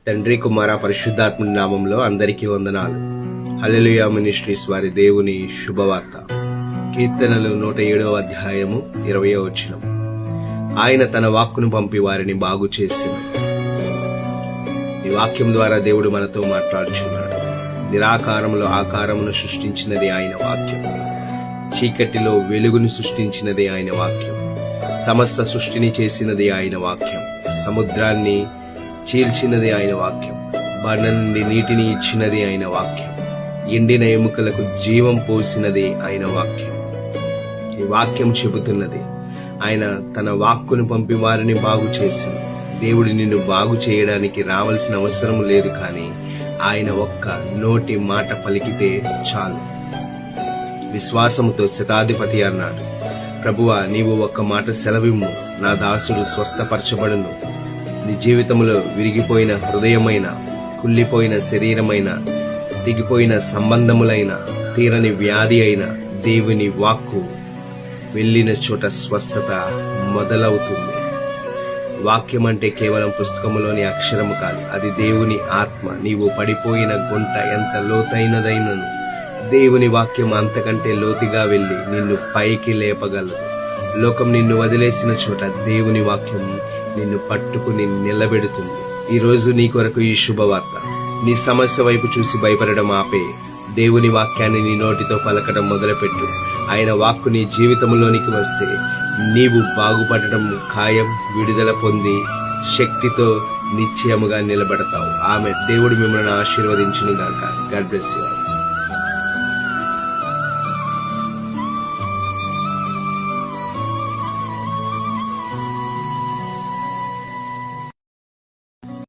తండ్రి, కుమార, పరిశుద్ధాత్ముని నామంలో అందరికీ వందనాలు. హల్లెలూయా మినిస్ట్రీస్ వారి దేవుని శుభవార్త. కీర్తనలు 107వ అధ్యాయము 20వ వచనం. ఆయన తన వాక్కును పంపి వారిని బాగు చేసింది. ఈ వాక్యం ద్వారా దేవుడు మనతో మాట్లాడుచున్నాడు. నిరాకారములో ఆకారమును సృష్టించినది ఆయన వాక్యం. చీకటిలో వెలుగును సృష్టించినది ఆయన వాక్యం. సమస్త సృష్టిని చేసినది ఆయన వాక్యం. సముద్రాన్ని చీల్చినది ఆయన వాక్యం. బండ నుండి నీటిని ఇచ్చినది ఆయన వాక్యం. ఎండిన ఎముకలకు జీవం పోసినది ఆయన వాక్యం. ఈ వాక్యం చెబుతున్నది, ఆయన తన వాక్కును పంపి వారిని బాగు చేసింది. దేవుడు నిన్ను బాగు చేయడానికి రావాల్సిన అవసరం లేదు, కానీ ఆయన ఒక్క నోటి మాట పలికితే చాలు. విశ్వాసముతో శతాధిపతి అన్నాడు, ప్రభువా, నీవు ఒక్క మాట సెలవిమ్ము, నా దాసుడు స్వస్థపరచబడును. నీ జీవితంలో విరిగిపోయిన హృదయమైన, కుళ్ళిపోయిన శరీరమైన, దిగిపోయిన సంబంధములైన, తీరని వ్యాధి అయిన దేవుని వాక్కు వెళ్ళిన చోట స్వస్థత మొదలవుతుంది. వాక్యం అంటే కేవలం పుస్తకములోని అక్షరము కాదు, అది దేవుని ఆత్మ. నీవు పడిపోయిన గుంట ఎంత లోతైనదైనను దేవుని వాక్యం అంతకంటే లోతుగా వెళ్ళి నిన్ను పైకి లేపగలదు. లోకం నిన్ను వదిలేసిన చోట దేవుని వాక్యం నిన్ను పట్టుకుని నిలబెడుతుంది. ఈ రోజు నీ కొరకు ఈ శుభవార్త. నీ సమస్య వైపు చూసి భయపడడం ఆపే, దేవుని వాక్యాన్ని నీ నోటితో పలకడం మొదలుపెట్టు. ఆయన వాక్కు నీ జీవితంలోనికి వస్తే నీవు బాగుపడటం ఖాయం. విడుదల పొంది శక్తితో నిశ్చయముగా నిలబడతావు. ఆమె దేవుడు మిమ్మల్ని ఆశీర్వదించును గాక. God bless you.